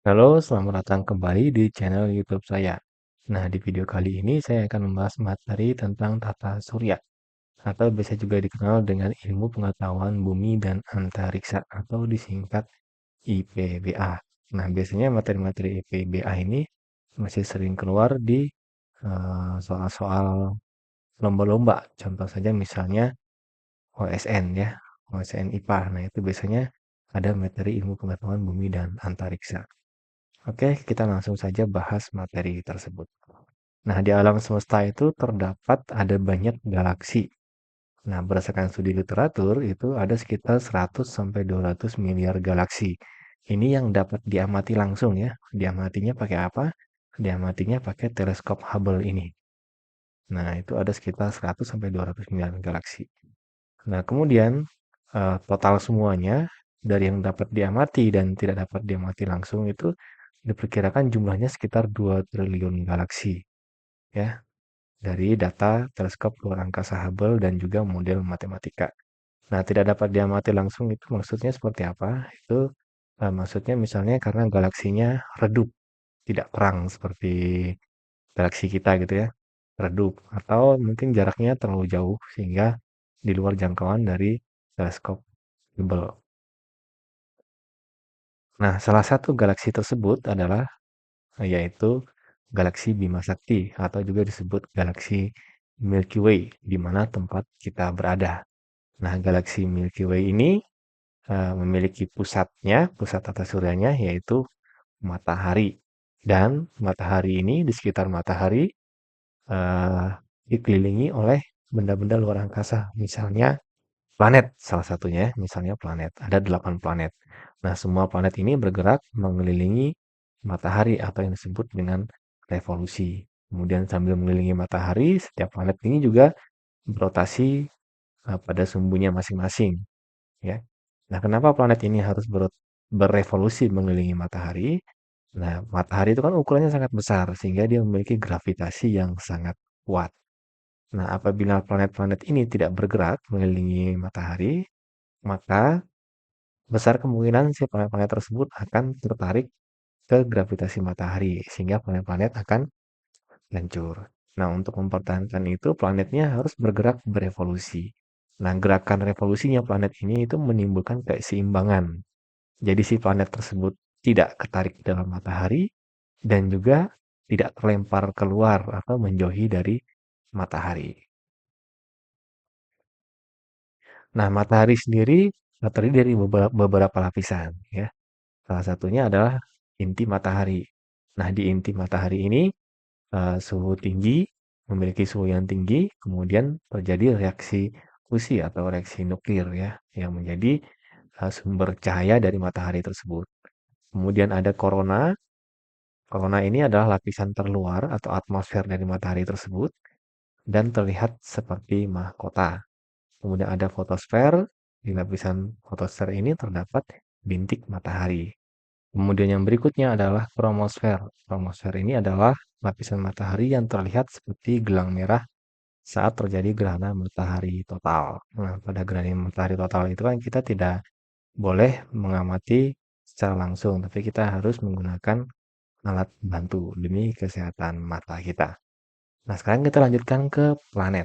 Halo, selamat datang kembali di channel YouTube saya. Nah, di video kali ini saya akan membahas materi tentang tata surya atau biasa juga dikenal dengan ilmu pengetahuan bumi dan antariksa atau disingkat IPBA. Nah, biasanya materi-materi IPBA ini masih sering keluar di soal-soal lomba-lomba. Contoh saja misalnya OSN ya, OSN IPA. Nah, itu biasanya ada materi ilmu pengetahuan bumi dan antariksa. Oke, kita langsung saja bahas materi tersebut. Nah, di alam semesta itu terdapat ada banyak galaksi. Nah, berdasarkan studi literatur itu ada sekitar 100 sampai 200 miliar galaksi. Ini yang dapat diamati langsung ya. Diamatinya pakai apa? Diamatinya pakai teleskop Hubble ini. Nah, itu ada sekitar 100 sampai 200 miliar galaksi. Nah, kemudian total semuanya dari yang dapat diamati dan tidak dapat diamati langsung itu diperkirakan jumlahnya sekitar 2 triliun galaksi ya dari data teleskop luar angkasa Hubble dan juga model matematika. Nah, tidak dapat diamati langsung itu maksudnya seperti apa? Itu maksudnya misalnya karena galaksinya redup, tidak terang seperti galaksi kita gitu ya, redup atau mungkin jaraknya terlalu jauh sehingga di luar jangkauan dari teleskop Hubble. Nah, salah satu galaksi tersebut adalah yaitu galaksi Bima Sakti atau juga disebut galaksi Milky Way di mana tempat kita berada. Nah, galaksi Milky Way ini memiliki pusat tata suryanya yaitu matahari. Dan matahari ini di sekitar matahari eh, dikelilingi oleh benda-benda luar angkasa. Misalnya planet salah satunya, misalnya planet. Ada 8 planet. Nah, semua planet ini bergerak mengelilingi matahari atau yang disebut dengan revolusi. Kemudian sambil mengelilingi matahari, setiap planet ini juga berotasi pada sumbunya masing-masing, ya. Nah, kenapa planet ini harus berevolusi mengelilingi matahari? Nah, matahari itu kan ukurannya sangat besar sehingga dia memiliki gravitasi yang sangat kuat. Nah, apabila planet-planet ini tidak bergerak mengelilingi matahari, maka besar kemungkinan si planet-planet tersebut akan tertarik ke gravitasi matahari sehingga planet-planet akan hancur. Nah, untuk mempertahankan itu planetnya harus bergerak berevolusi. Nah, gerakan revolusinya planet ini itu menimbulkan keseimbangan. Jadi si planet tersebut tidak ketarik ke dalam matahari dan juga tidak terlempar keluar atau menjauhi dari matahari. Nah, matahari sendiri terdiri dari beberapa lapisan ya. Salah satunya adalah inti matahari. Nah, di inti matahari ini suhu tinggi, memiliki suhu yang tinggi, kemudian terjadi reaksi fusi atau reaksi nuklir ya, yang menjadi sumber cahaya dari matahari tersebut. Kemudian ada korona. Korona ini adalah lapisan terluar atau atmosfer dari matahari tersebut dan terlihat seperti mahkota. Kemudian ada fotosfer. Di lapisan fotosfer ini terdapat bintik matahari. Kemudian yang berikutnya adalah kromosfer. Kromosfer ini adalah lapisan matahari yang terlihat seperti gelang merah saat terjadi gerhana matahari total. Nah, pada gerhana matahari total itu kan kita tidak boleh mengamati secara langsung, tapi kita harus menggunakan alat bantu demi kesehatan mata kita. Nah, sekarang kita lanjutkan ke planet.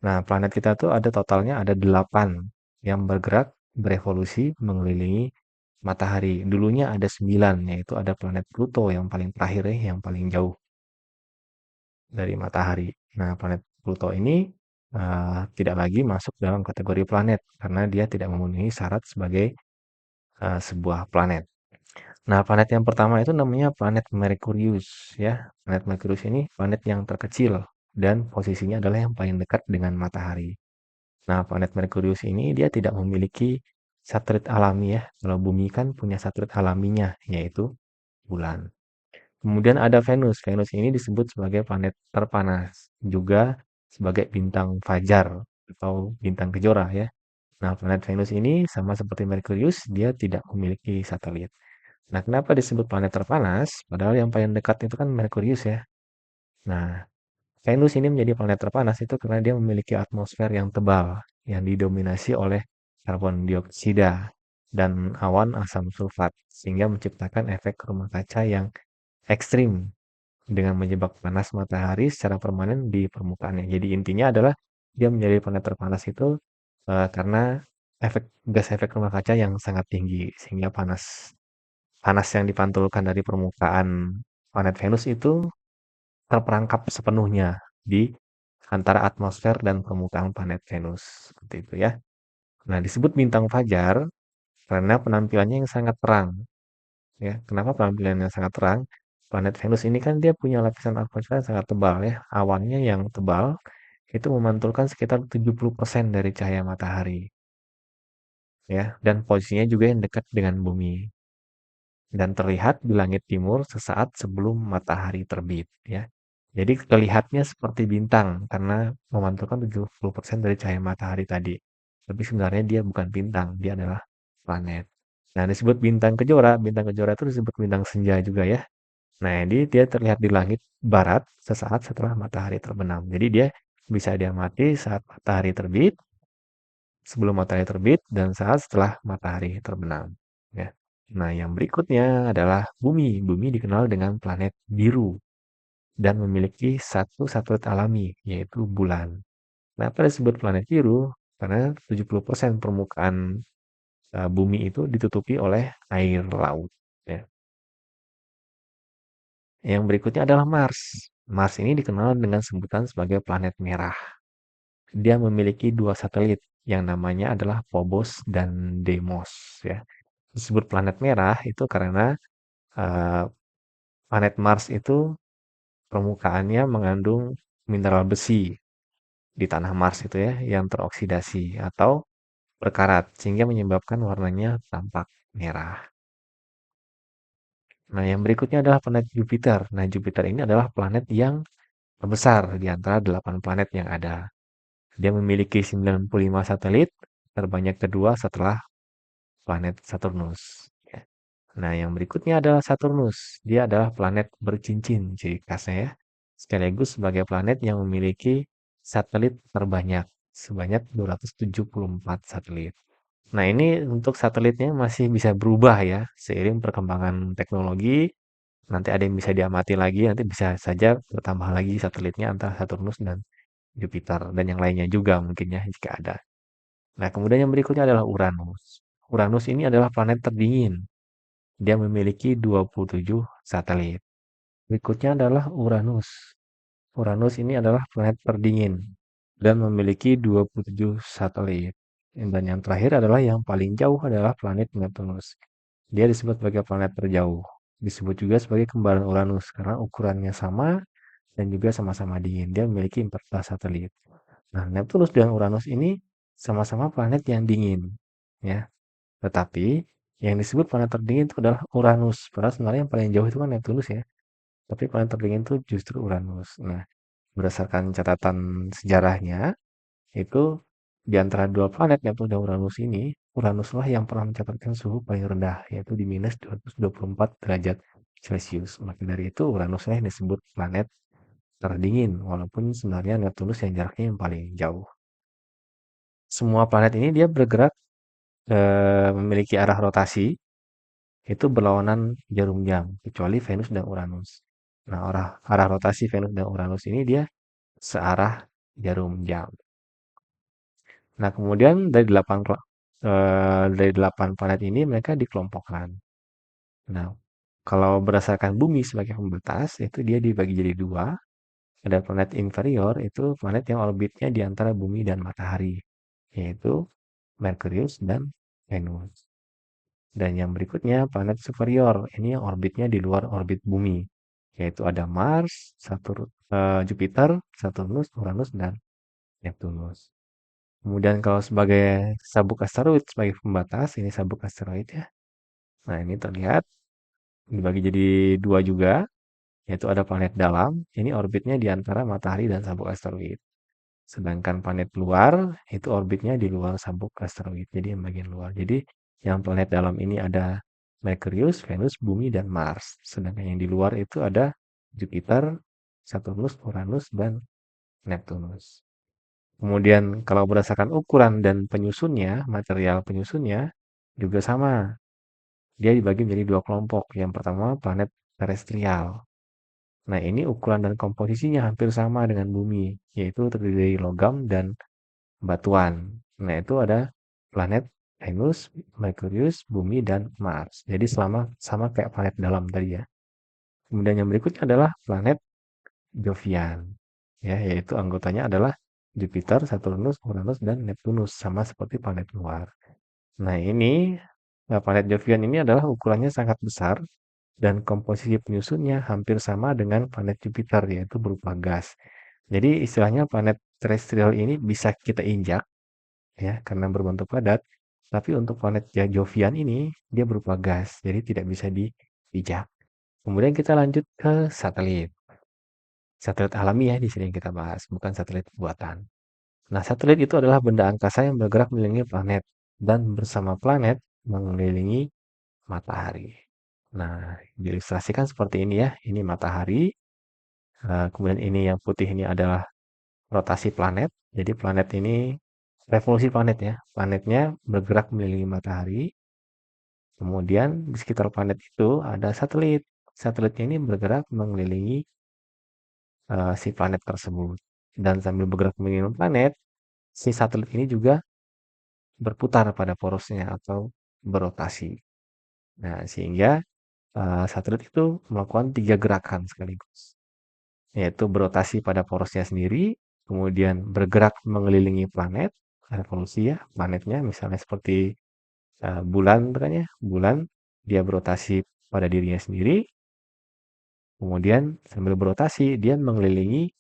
Nah, planet kita tuh ada totalnya ada 8 yang bergerak berevolusi mengelilingi matahari. Dulunya ada 9, yaitu ada planet Pluto yang paling terakhir ya, yang paling jauh dari matahari. Nah, planet Pluto ini tidak lagi masuk dalam kategori planet karena dia tidak memenuhi syarat sebagai sebuah planet. Nah, planet yang pertama itu namanya planet Merkurius ya. Planet Merkurius ini planet yang terkecil dan posisinya adalah yang paling dekat dengan matahari. Nah, planet Merkurius ini dia tidak memiliki satelit alami ya. Kalau bumi kan punya satelit alaminya, yaitu bulan. Kemudian ada Venus. Venus ini disebut sebagai planet terpanas, juga sebagai bintang fajar atau bintang kejora ya. Nah, planet Venus ini sama seperti Merkurius, dia tidak memiliki satelit. Nah, kenapa disebut planet terpanas? Padahal yang paling dekat itu kan Merkurius ya. Nah, Venus ini menjadi planet terpanas itu karena dia memiliki atmosfer yang tebal, yang didominasi oleh karbon dioksida. dan awan asam sulfat, sehingga menciptakan efek rumah kaca yang ekstrim dengan menyebabkan panas matahari secara permanen di permukaannya. Jadi intinya adalah dia menjadi planet terpanas itu karena gas efek rumah kaca yang sangat tinggi, sehingga panas panas yang dipantulkan dari permukaan planet Venus itu terperangkap sepenuhnya di antara atmosfer dan permukaan planet Venus. Seperti itu ya. Nah, disebut bintang fajar karena penampilannya yang sangat terang. Ya, kenapa penampilannya sangat terang? Planet Venus ini kan dia punya lapisan atmosfer yang sangat tebal ya. Awannya yang tebal itu memantulkan sekitar 70% dari cahaya matahari ya, dan posisinya juga yang dekat dengan bumi dan terlihat di langit timur sesaat sebelum matahari terbit ya. Jadi terlihatnya seperti bintang karena memantulkan 70% dari cahaya matahari tadi. Tapi sebenarnya dia bukan bintang, dia adalah planet. Nah, disebut bintang kejora itu disebut bintang senja juga ya. Nah, jadi dia terlihat di langit barat sesaat setelah matahari terbenam. Jadi dia bisa diamati saat matahari terbit, sebelum matahari terbit, dan saat setelah matahari terbenam. Ya. Nah, yang berikutnya adalah Bumi. Bumi dikenal dengan planet biru dan memiliki satu satelit alami, yaitu bulan. Kenapa disebut planet biru? Karena 70% permukaan bumi itu ditutupi oleh air laut. Ya. Yang berikutnya adalah Mars. Mars ini dikenal dengan sebutan sebagai planet merah. Dia memiliki dua satelit yang namanya adalah Phobos dan Deimos. Ya. Disebut planet merah itu karena uh, planet Mars itu permukaannya mengandung mineral besi di tanah Mars itu ya yang teroksidasi atau berkarat sehingga menyebabkan warnanya tampak merah. Nah, yang berikutnya adalah planet Jupiter. Nah, Jupiter ini adalah planet yang terbesar di antara 8 planet yang ada. Dia memiliki 95 satelit, terbanyak kedua setelah planet Saturnus. Ya. Nah, yang berikutnya adalah Saturnus. Dia adalah planet bercincin, ciri khasnya ya. Sekaligus sebagai planet yang memiliki satelit terbanyak, sebanyak 274 satelit. Nah, ini untuk satelitnya masih bisa berubah ya, seiring perkembangan teknologi. Nanti ada yang bisa diamati lagi, nanti bisa saja bertambah lagi satelitnya antara Saturnus dan Jupiter, dan yang lainnya juga mungkin ya, jika ada. Nah, kemudian yang berikutnya adalah Uranus. Uranus ini adalah planet terdingin. Dia memiliki 27 satelit. Berikutnya adalah Uranus. Uranus ini adalah planet terdingin dan memiliki 27 satelit. Dan yang terakhir adalah yang paling jauh adalah planet Neptunus. Dia disebut sebagai planet terjauh. Disebut juga sebagai kembaran Uranus karena ukurannya sama dan juga sama-sama dingin. Dia memiliki 14 satelit. Nah, Neptunus dan Uranus ini sama-sama planet yang dingin. Ya, tetapi yang disebut planet terdingin itu adalah Uranus. Padahal sebenarnya yang paling jauh itu kan Neptunus ya. Tapi planet terdingin itu justru Uranus. Nah, berdasarkan catatan sejarahnya, itu di antara dua planet Neptunus dan Uranus ini, Uranuslah yang pernah mencatatkan suhu paling rendah, yaitu di minus 224 derajat Celcius. Maka dari itu Uranuslah yang disebut planet terdingin, walaupun sebenarnya Neptunus yang jaraknya yang paling jauh. Semua planet ini dia bergerak memiliki arah rotasi itu berlawanan jarum jam, kecuali Venus dan Uranus. Nah, arah rotasi Venus dan Uranus ini dia searah jarum jam. Nah, kemudian dari 8 planet ini mereka dikelompokkan. Nah, kalau berdasarkan bumi sebagai pembatas, itu dia dibagi jadi dua. Ada planet inferior, itu planet yang orbitnya di antara bumi dan matahari, yaitu Merkurius dan Venus. Dan yang berikutnya planet superior, ini yang orbitnya di luar orbit bumi, yaitu ada Mars, Jupiter, Saturnus, Uranus, dan Neptunus. Kemudian kalau sebagai sabuk asteroid sebagai pembatas, ini sabuk asteroid ya. Nah, ini terlihat dibagi jadi dua juga, yaitu ada planet dalam, ini orbitnya di antara matahari dan sabuk asteroid. Sedangkan planet luar, itu orbitnya di luar sabuk asteroid, jadi yang bagian luar. Jadi yang planet dalam ini ada Merkurius, Venus, Bumi, dan Mars. Sedangkan yang di luar itu ada Jupiter, Saturnus, Uranus, dan Neptunus. Kemudian kalau berdasarkan ukuran dan penyusunnya, material penyusunnya, juga sama. Dia dibagi menjadi dua kelompok. Yang pertama planet terestrial. Nah, ini ukuran dan komposisinya hampir sama dengan bumi, yaitu terdiri dari logam dan batuan. Nah, itu ada planet Venus, Merkurius, Bumi, dan Mars. Jadi sama kayak planet dalam tadi ya. Kemudian yang berikutnya adalah planet Jovian. Ya, yaitu anggotanya adalah Jupiter, Saturnus, Uranus, dan Neptunus. Sama seperti planet luar. Nah, planet Jovian ini adalah ukurannya sangat besar dan komposisi penyusunnya hampir sama dengan planet Jupiter, yaitu berupa gas. Jadi istilahnya planet terestrial ini bisa kita injak ya karena berbentuk padat, tapi untuk planet Jovian ini dia berupa gas, jadi tidak bisa dipijak. Kemudian kita lanjut ke satelit. Satelit alami ya di sini yang kita bahas, bukan satelit buatan. Nah, satelit itu adalah benda angkasa yang bergerak mengelilingi planet dan bersama planet mengelilingi matahari. Nah, diilustrasikan seperti ini ya. Ini matahari, kemudian ini yang putih ini adalah rotasi planet. Jadi planet ini revolusi planet ya. Planetnya bergerak mengelilingi matahari. Kemudian di sekitar planet itu ada satelit. Satelitnya ini bergerak mengelilingi si planet tersebut. Dan sambil bergerak mengelilingi planet, si satelit ini juga berputar pada porosnya atau berotasi. Nah, sehingga satelit itu melakukan 3 gerakan sekaligus, yaitu berotasi pada porosnya sendiri, kemudian bergerak mengelilingi planet, revolusi ya, planetnya misalnya seperti bulan kan ya, bulan dia berotasi pada dirinya sendiri, kemudian sambil berotasi dia mengelilingi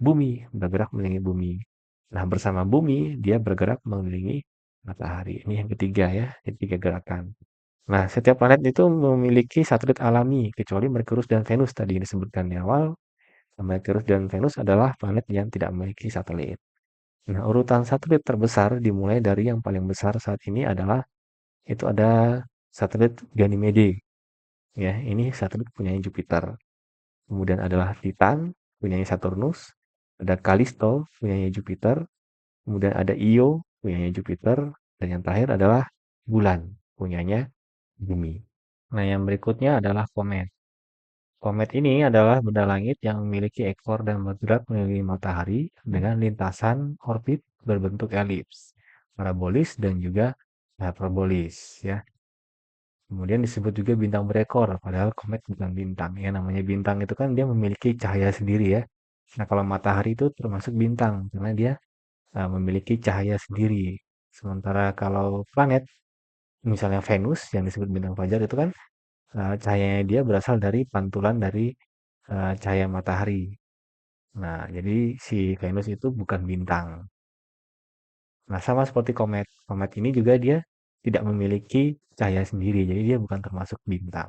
bumi, bergerak mengelilingi bumi. Nah, bersama bumi dia bergerak mengelilingi matahari. Ini yang ketiga ya, ketiga gerakan. Nah, setiap planet itu memiliki satelit alami, kecuali Merkurius dan Venus tadi yang disebutkan di awal. Merkurius dan Venus adalah planet yang tidak memiliki satelit. Nah, urutan satelit terbesar dimulai dari yang paling besar saat ini adalah itu ada satelit Ganymede. Ya, ini satelit punya Jupiter. Kemudian adalah Titan punya Saturnus, ada Callisto punya Jupiter, kemudian ada Io punya Jupiter, dan yang terakhir adalah bulan punyanya Bumi. Nah, yang berikutnya adalah komet. Komet ini adalah benda langit yang memiliki ekor dan bergerak mengelilingi matahari dengan lintasan orbit berbentuk elips, parabolis, dan juga hyperbolis. Ya. Kemudian disebut juga bintang berekor, padahal komet bukan bintang. Ya, namanya bintang itu kan dia memiliki cahaya sendiri ya. Nah, kalau matahari itu termasuk bintang karena dia memiliki cahaya sendiri. Sementara kalau planet, misalnya Venus yang disebut bintang fajar itu kan cahayanya dia berasal dari pantulan dari cahaya matahari. Nah, jadi si Venus itu bukan bintang. Nah, sama seperti komet. Komet ini juga dia tidak memiliki cahaya sendiri, jadi dia bukan termasuk bintang.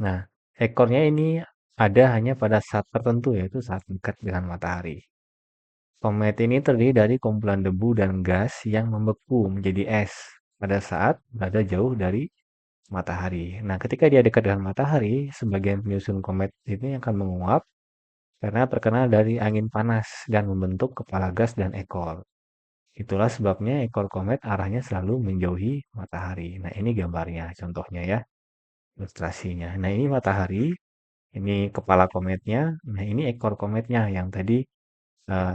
Nah, ekornya ini ada hanya pada saat tertentu, yaitu saat dekat dengan matahari. Komet ini terdiri dari kumpulan debu dan gas yang membeku menjadi es pada saat berada jauh dari matahari. Nah, ketika dia dekat dengan matahari, sebagian penyusun komet ini akan menguap karena terkena dari angin panas dan membentuk kepala gas dan ekor. Itulah sebabnya ekor komet arahnya selalu menjauhi matahari. Nah, ini gambarnya, contohnya ya, ilustrasinya. Nah, ini matahari, ini kepala kometnya. Nah, ini ekor kometnya yang tadi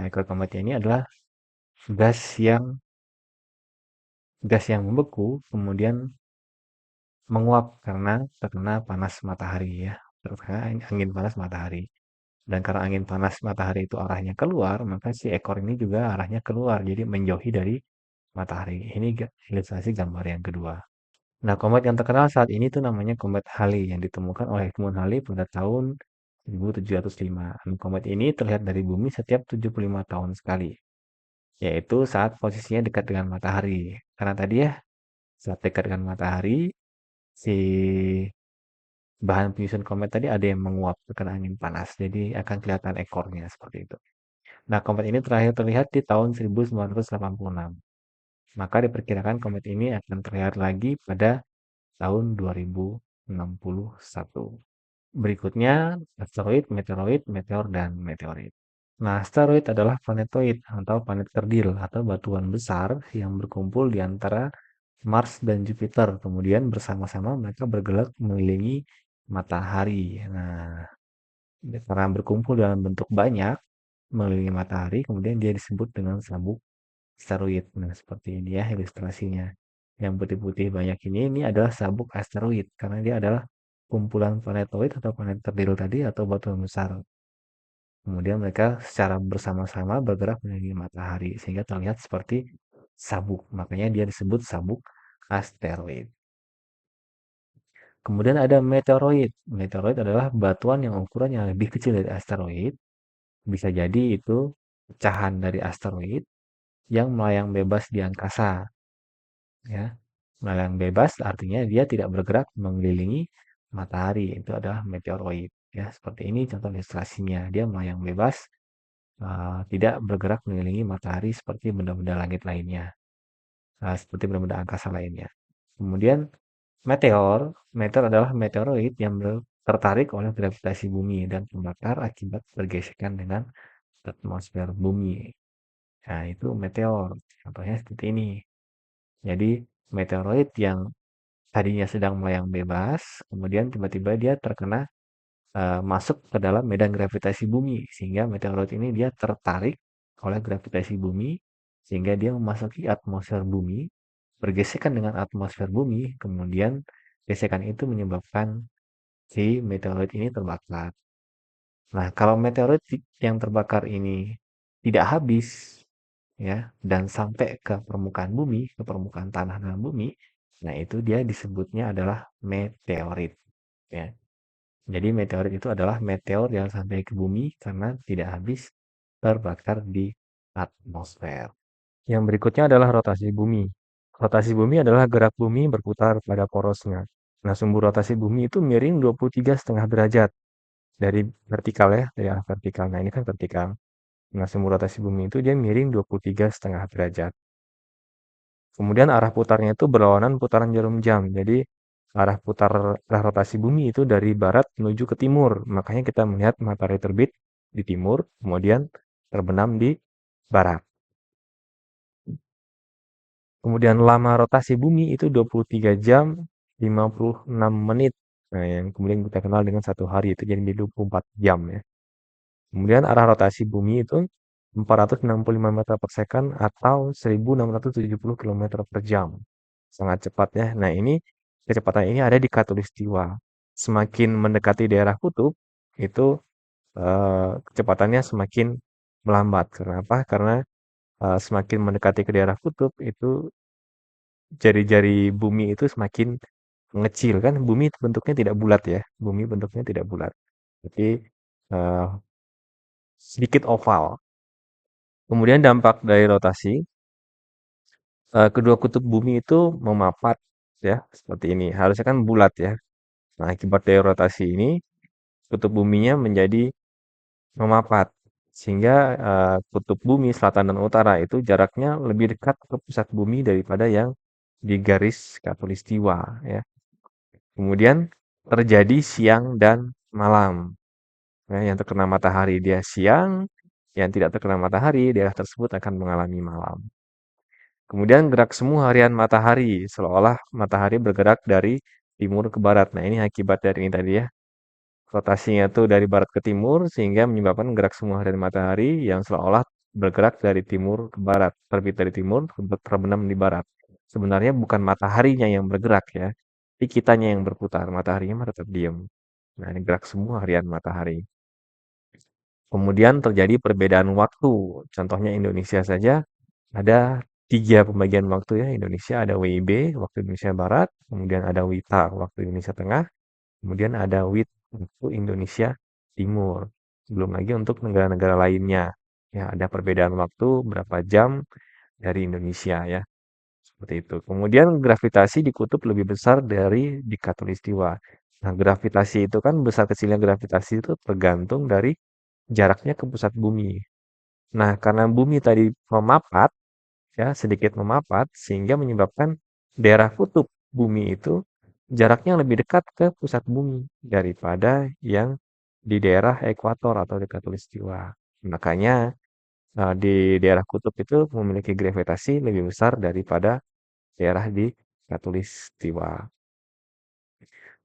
ekor kometnya ini adalah gas yang membeku kemudian menguap karena terkena panas matahari ya, terkena angin panas matahari. Dan karena angin panas matahari itu arahnya keluar, maka si ekor ini juga arahnya keluar, jadi menjauhi dari matahari. Ini ilustrasi gambar yang kedua. Nah, komet yang terkenal saat ini tuh namanya komet Halley yang ditemukan oleh ilmuwan Halley pada tahun 1705. Komet ini terlihat dari bumi setiap 75 tahun sekali, yaitu saat posisinya dekat dengan matahari. Karena tadi ya, saat dekat dengan matahari, si bahan penyusun komet tadi ada yang menguap terkena angin panas, jadi akan kelihatan ekornya seperti itu. Nah, komet ini terakhir terlihat di tahun 1986. Maka diperkirakan komet ini akan terlihat lagi pada tahun 2061. Berikutnya, asteroid, meteoroid, meteor, dan meteorit. Nah, asteroid adalah planetoid atau planet kerdil atau batuan besar yang berkumpul di antara Mars dan Jupiter. Kemudian bersama-sama mereka bergerak mengelilingi matahari. Nah, karena berkumpul dalam bentuk banyak mengelilingi matahari, kemudian dia disebut dengan sabuk asteroid. Nah, seperti ini ya ilustrasinya. Yang putih-putih banyak ini adalah sabuk asteroid karena dia adalah kumpulan planetoid atau planet terdil tadi atau batuan besar. Kemudian mereka secara bersama-sama bergerak mengelilingi matahari sehingga terlihat seperti sabuk. Makanya dia disebut sabuk asteroid. Kemudian ada meteoroid. Meteoroid adalah batuan yang ukurannya lebih kecil dari asteroid. Bisa jadi itu pecahan dari asteroid yang melayang bebas di angkasa. Ya, melayang bebas artinya dia tidak bergerak mengelilingi matahari. Itu adalah meteoroid. Ya, seperti ini contoh ilustrasinya. Dia melayang bebas, tidak bergerak mengelilingi matahari seperti benda-benda langit lainnya, seperti benda-benda angkasa lainnya. Kemudian meteor, meteor adalah meteoroid yang tertarik oleh gravitasi bumi dan terbakar akibat bergesekan dengan atmosfer bumi. Nah, itu meteor. Contohnya seperti ini. Jadi, meteoroid yang tadinya sedang melayang bebas, kemudian tiba-tiba dia terkena masuk ke dalam medan gravitasi bumi, sehingga meteoroid ini dia tertarik oleh gravitasi bumi, sehingga dia memasuki atmosfer bumi, bergesekan dengan atmosfer bumi, kemudian gesekan itu menyebabkan si meteoroid ini terbakar. Nah, kalau meteoroid yang terbakar ini tidak habis, ya, dan sampai ke permukaan bumi, ke permukaan tanah dalam bumi, nah itu dia disebutnya adalah meteorit, ya. Jadi meteorit itu adalah meteor yang sampai ke bumi karena tidak habis terbakar di atmosfer. Yang berikutnya adalah rotasi bumi. Rotasi bumi adalah gerak bumi berputar pada porosnya. Nah, sumbu rotasi bumi itu miring 23,5 derajat dari vertikal ya, dari arah vertikal. Nah, ini kan vertikal. Nah, sumbu rotasi bumi itu dia miring 23,5 derajat. Kemudian arah putarnya itu berlawanan putaran jarum jam. Jadi arah rotasi bumi itu dari barat menuju ke timur. Makanya kita melihat matahari terbit di timur, kemudian terbenam di barat. Kemudian lama rotasi bumi itu 23 jam 56 menit. Nah, yang kemudian kita kenal dengan 1 hari itu jadi 24 jam ya. Kemudian arah rotasi bumi itu 465 meter per second atau 1670 kilometer per jam. Sangat cepat ya. Nah, ini kecepatan ini ada di khatulistiwa. Semakin mendekati daerah kutub, itu kecepatannya semakin melambat. Kenapa? Karena semakin mendekati ke daerah kutub, itu jari-jari bumi itu semakin mengecil kan. Bumi bentuknya tidak bulat ya. Bumi bentuknya tidak bulat. Tapi eh, sedikit oval. Kemudian dampak dari rotasi, kedua kutub bumi itu memapat ya, seperti ini. Harusnya kan bulat ya. Nah, akibat dari rotasi ini, kutub buminya menjadi memapat. Sehingga kutub bumi selatan dan utara itu jaraknya lebih dekat ke pusat bumi daripada yang di garis khatulistiwa ya. Kemudian terjadi siang dan malam. Ya, yang terkena matahari dia siang, yang tidak terkena matahari daerah tersebut akan mengalami malam. Kemudian gerak semu harian matahari, seolah-olah matahari bergerak dari timur ke barat. Nah, ini akibat dari ini tadi ya. Rotasinya tuh dari barat ke timur sehingga menyebabkan gerak semu harian matahari yang seolah-olah bergerak dari timur ke barat, terbit dari timur, terbenam di barat. Sebenarnya bukan mataharinya yang bergerak ya, tapi kitanya yang berputar. Mataharinya mah tetap diam. Nah, ini gerak semu harian matahari. Kemudian terjadi perbedaan waktu. Contohnya Indonesia saja ada 3 pembagian waktu ya. Indonesia ada WIB, waktu Indonesia Barat, kemudian ada WITA, waktu Indonesia Tengah, kemudian ada WIT, waktu Indonesia Timur. Belum lagi untuk negara-negara lainnya. Ya, ada perbedaan waktu berapa jam dari Indonesia ya. Seperti itu. Kemudian gravitasi di kutub lebih besar dari di khatulistiwa. Nah, gravitasi itu kan besar kecilnya gravitasi itu tergantung dari jaraknya ke pusat bumi. Nah, karena bumi tadi memapat, ya sedikit memapat, sehingga menyebabkan daerah kutub bumi itu jaraknya lebih dekat ke pusat bumi daripada yang di daerah ekuator atau di khatulistiwa. Makanya di daerah kutub itu memiliki gravitasi lebih besar daripada daerah di khatulistiwa.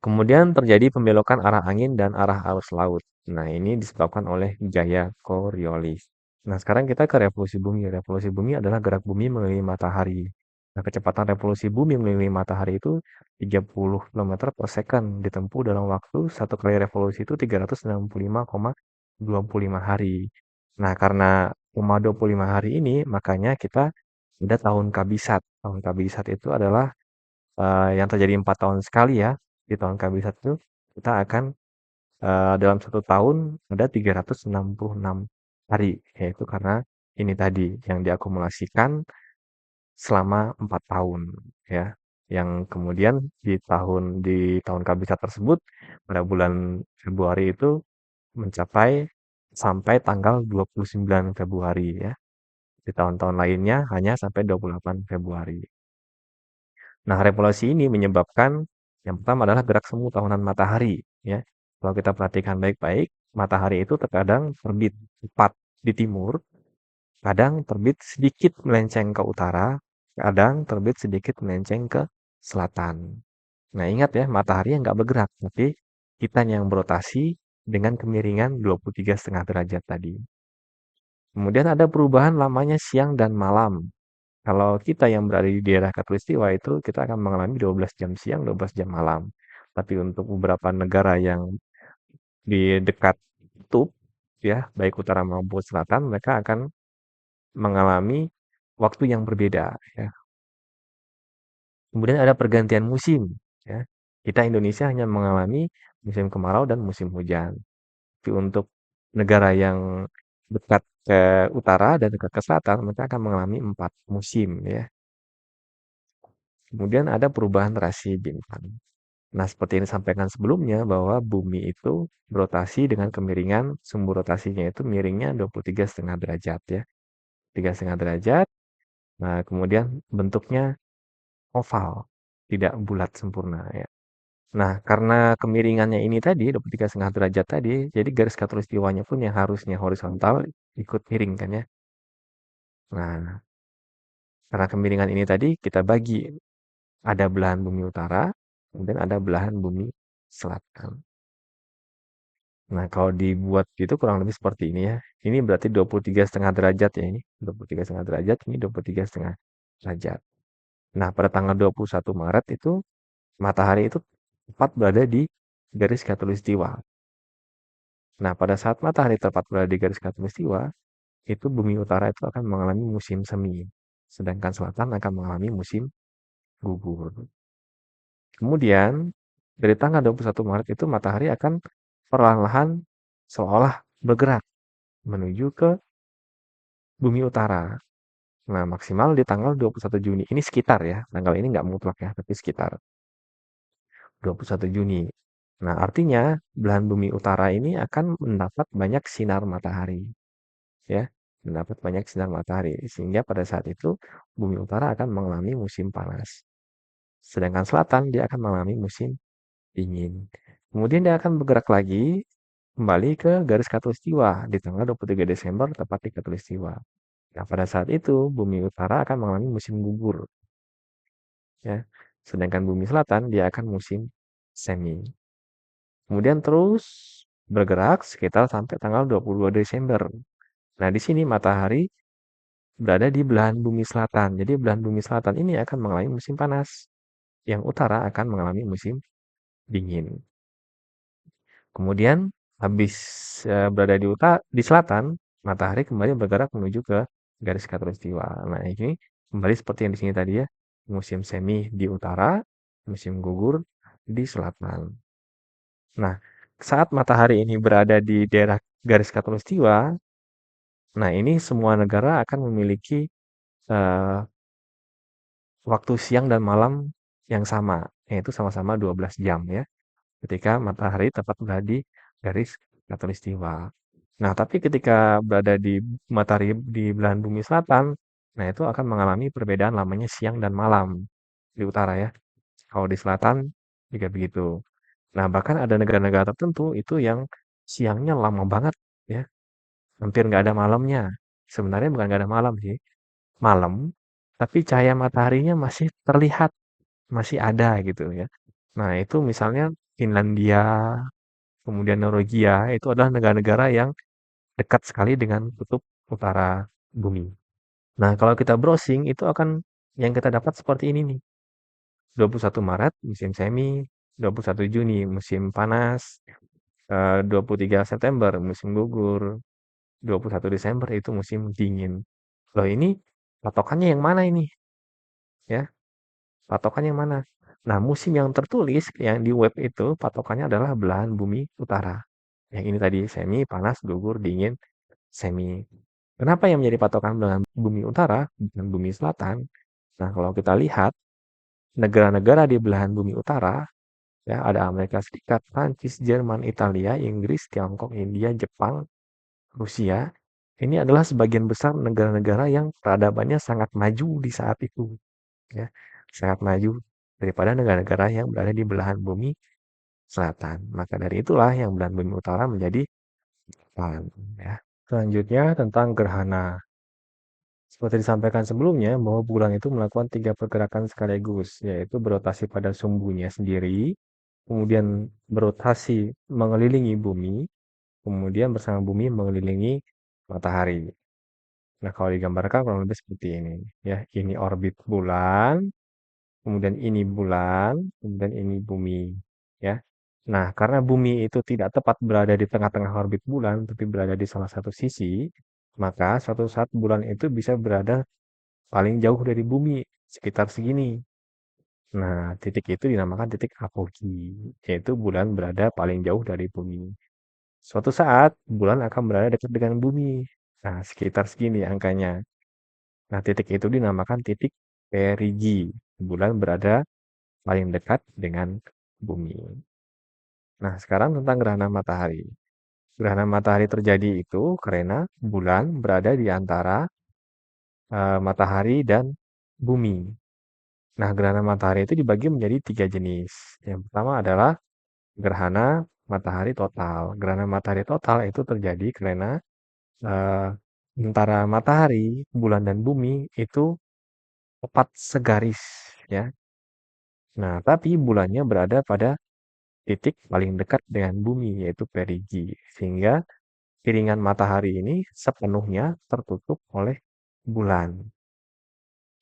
Kemudian terjadi pembelokan arah angin dan arah arus laut. Nah, ini disebabkan oleh gaya Coriolis. Nah, sekarang kita ke revolusi bumi. Revolusi bumi adalah gerak bumi mengelilingi matahari. Nah, kecepatan revolusi bumi mengelilingi matahari itu 30 km per second, ditempuh dalam waktu satu kali revolusi itu 365,25 hari. Nah, karena 25 hari ini, makanya kita ada tahun kabisat. Tahun kabisat itu adalah yang terjadi 4 tahun sekali ya. Di tahun kabisat itu kita akan dalam satu tahun ada 366 hari, yaitu karena ini tadi yang diakumulasikan selama 4 tahun ya. Yang kemudian di tahun kabisat tersebut pada bulan Februari itu mencapai sampai tanggal 29 Februari ya. Di tahun-tahun lainnya hanya sampai 28 Februari. Nah, revolusi ini menyebabkan yang pertama adalah gerak semu tahunan matahari, ya. Kalau kita perhatikan baik-baik, matahari itu terkadang terbit tepat di timur, kadang terbit sedikit melenceng ke utara, kadang terbit sedikit melenceng ke selatan. Nah, ingat ya, matahari yang nggak bergerak, tapi kita yang berotasi dengan kemiringan 23,5 derajat tadi. Kemudian ada perubahan lamanya siang dan malam. Kalau kita yang berada di daerah khatulistiwa itu kita akan mengalami 12 jam siang, 12 jam malam. Tapi untuk beberapa negara yang di dekat kutub, ya, baik utara maupun selatan, mereka akan mengalami waktu yang berbeda, ya. Kemudian ada pergantian musim, ya. Kita Indonesia hanya mengalami musim kemarau dan musim hujan. Tapi untuk negara yang dekat ke utara dan dekat ke selatan, mereka akan mengalami 4 musim, ya. Kemudian ada perubahan rasi bintang. Nah, seperti yang disampaikan sebelumnya bahwa bumi itu berotasi dengan kemiringan sumbu rotasinya itu miringnya 23,5 derajat ya. 3,5 derajat. Nah, kemudian bentuknya oval, tidak bulat sempurna ya. Nah, karena kemiringannya ini tadi 23,5 derajat tadi, jadi garis khatulistiwanya pun yang harusnya horizontal ikut miring kan ya. Nah, karena kemiringan ini tadi kita bagi ada belahan bumi utara, kemudian ada belahan bumi selatan. Nah, kalau dibuat gitu kurang lebih seperti ini ya. Ini berarti 23,5 derajat ya ini. 23,5 derajat, ini 23,5 derajat. Nah, pada tanggal 21 Maret itu matahari itu tepat berada di garis khatulistiwa. Nah, pada saat matahari tepat berada di garis khatulistiwa, itu bumi utara itu akan mengalami musim semi. Sedangkan selatan akan mengalami musim gugur. Kemudian, dari tanggal 21 Maret itu matahari akan perlahan-lahan seolah bergerak menuju ke bumi utara. Nah, maksimal di tanggal 21 Juni. Ini sekitar ya, tanggal ini nggak mutlak ya, tapi sekitar 21 Juni. Nah, artinya belahan bumi utara ini akan mendapat banyak sinar matahari. Ya, mendapat banyak sinar matahari. Sehingga pada saat itu bumi utara akan mengalami musim panas. Sedangkan selatan dia akan mengalami musim dingin. Kemudian dia akan bergerak lagi kembali ke garis khatulistiwa di tanggal 23 Desember tepat di khatulistiwa. Nah, pada saat itu bumi utara akan mengalami musim gugur ya. Sedangkan bumi selatan dia akan musim semi. Kemudian terus bergerak sekitar sampai tanggal 22 Desember. Nah, di sini matahari berada di belahan bumi selatan. Jadi belahan bumi selatan ini akan mengalami musim panas. Yang utara akan mengalami musim dingin. Kemudian habis berada di selatan, matahari kembali bergerak menuju ke garis khatulistiwa. Nah, ini kembali seperti yang di sini tadi ya, musim semi di utara, musim gugur di selatan. Nah, saat matahari ini berada di daerah garis khatulistiwa, nah ini semua negara akan memiliki eh, waktu siang dan malam yang sama, yaitu sama-sama 12 jam ya, ketika matahari tepat berada di garis khatulistiwa. Nah, tapi ketika berada di matahari di belahan bumi selatan, nah itu akan mengalami perbedaan lamanya siang dan malam di utara ya. Kalau di selatan juga begitu. Nah, bahkan ada negara-negara tertentu itu yang siangnya lama banget ya, hampir nggak ada malamnya. Sebenarnya bukan nggak ada malam sih, malam, tapi cahaya mataharinya masih terlihat masih ada gitu ya. Nah, itu misalnya Finlandia, kemudian Norwegia, itu adalah negara-negara yang dekat sekali dengan kutub utara bumi. Nah, kalau kita browsing itu akan yang kita dapat seperti ini nih. 21 Maret musim semi, 21 Juni musim panas, 23 September musim gugur, 21 Desember itu musim dingin. Loh ini patokannya yang mana ini? Ya, patokannya yang mana? Nah, musim yang tertulis yang di web itu patokannya adalah belahan bumi utara. Yang ini tadi semi, panas, gugur, dingin, semi. Kenapa yang menjadi patokan belahan bumi utara, bukan bumi selatan? Nah, kalau kita lihat negara-negara di belahan bumi utara, ya ada Amerika Serikat, Prancis, Jerman, Italia, Inggris, Tiongkok, India, Jepang, Rusia. Ini adalah sebagian besar negara-negara yang peradabannya sangat maju di saat itu, ya, sangat maju daripada negara-negara yang berada di belahan bumi selatan. Maka dari itulah yang belahan bumi utara menjadi depan, ya. Selanjutnya tentang gerhana. Seperti disampaikan sebelumnya, bahwa bulan itu melakukan 3 pergerakan sekaligus, yaitu berotasi pada sumbunya sendiri, kemudian berotasi mengelilingi bumi, kemudian bersama bumi mengelilingi matahari. Nah, kalau digambarkan kurang lebih seperti ini, ya. Ini orbit bulan, kemudian ini bulan, kemudian ini bumi, ya. Nah, karena bumi itu tidak tepat berada di tengah-tengah orbit bulan, tapi berada di salah satu sisi, maka suatu saat bulan itu bisa berada paling jauh dari bumi, sekitar segini. Nah, titik itu dinamakan titik apogi, yaitu bulan berada paling jauh dari bumi. Suatu saat, bulan akan berada dekat dengan bumi. Nah, sekitar segini angkanya. Nah, titik itu dinamakan titik perigi. Bulan berada paling dekat dengan bumi. Nah, sekarang tentang gerhana matahari. Gerhana matahari terjadi itu karena bulan berada di antara matahari dan bumi. Nah, gerhana matahari itu dibagi menjadi 3 jenis. Yang pertama adalah gerhana matahari total. Gerhana matahari total itu terjadi karena eh, antara matahari, bulan dan bumi itu tepat segaris, ya. Nah, tapi bulannya berada pada titik paling dekat dengan bumi, yaitu perigi, sehingga piringan matahari ini sepenuhnya tertutup oleh bulan.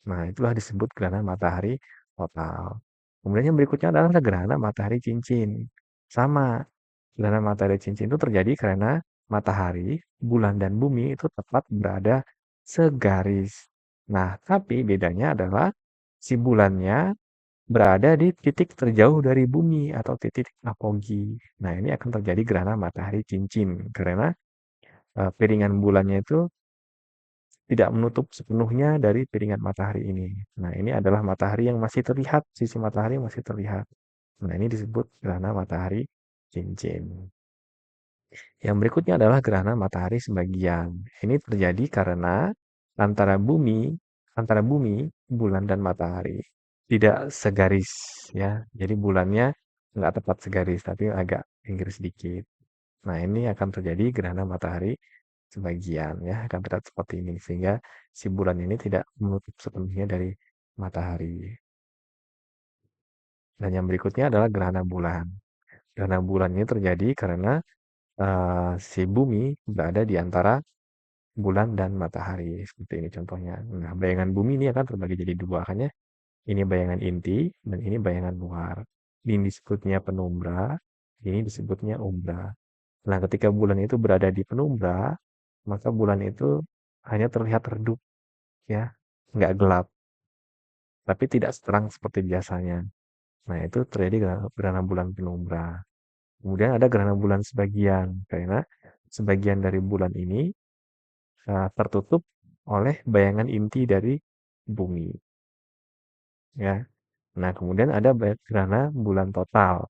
Nah, itulah disebut gerhana matahari total. Kemudian yang berikutnya adalah gerhana matahari cincin. Sama, gerhana matahari cincin itu terjadi karena matahari, bulan, dan bumi itu tepat berada segaris. Nah, tapi bedanya adalah si bulannya berada di titik terjauh dari bumi atau titik apogi. Nah, ini akan terjadi gerhana matahari cincin karena piringan bulannya itu tidak menutup sepenuhnya dari piringan matahari ini. Nah, ini adalah matahari yang masih terlihat, sisi matahari yang masih terlihat. Nah, ini disebut gerhana matahari cincin. Yang berikutnya adalah gerhana matahari sebagian. Ini terjadi karena antara bumi, bulan dan matahari tidak segaris, ya. Jadi bulannya nggak tepat segaris, tapi agak pinggir sedikit. Nah, ini akan terjadi gerhana matahari sebagian, ya, akan terlihat seperti ini sehingga si bulan ini tidak menutup sepenuhnya dari matahari. Dan yang berikutnya adalah gerhana bulan. Gerhana bulan ini terjadi karena si bumi berada di antara bulan dan matahari seperti ini contohnya. Nah, bayangan bumi ini akan terbagi jadi dua, makanya ini bayangan inti dan ini bayangan luar. Ini disebutnya penumbra, ini disebutnya umbra. Nah, ketika bulan itu berada di penumbra, maka bulan itu hanya terlihat redup, ya, nggak gelap, tapi tidak terang seperti biasanya. Nah, itu terjadi gerhana bulan penumbra. Kemudian ada gerhana bulan sebagian, karena sebagian dari bulan ini tertutup oleh bayangan inti dari bumi, ya. Nah, kemudian ada gerhana bulan total.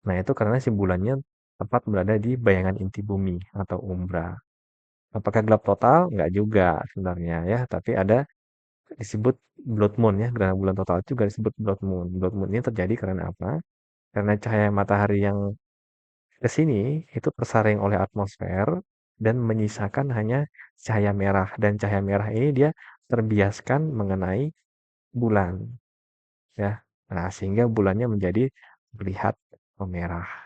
Nah, itu karena si bulannya tepat berada di bayangan inti bumi atau umbra. Apakah gelap total? Enggak juga sebenarnya, ya, tapi ada disebut blood moon, ya, gerhana bulan total juga disebut blood moon. Blood moon ini terjadi karena apa? Karena cahaya matahari yang ke sini itu tersaring oleh atmosfer dan menyisakan hanya cahaya merah, dan cahaya merah ini dia terbiaskan mengenai bulan. ya. Nah, sehingga bulannya menjadi terlihat memerah.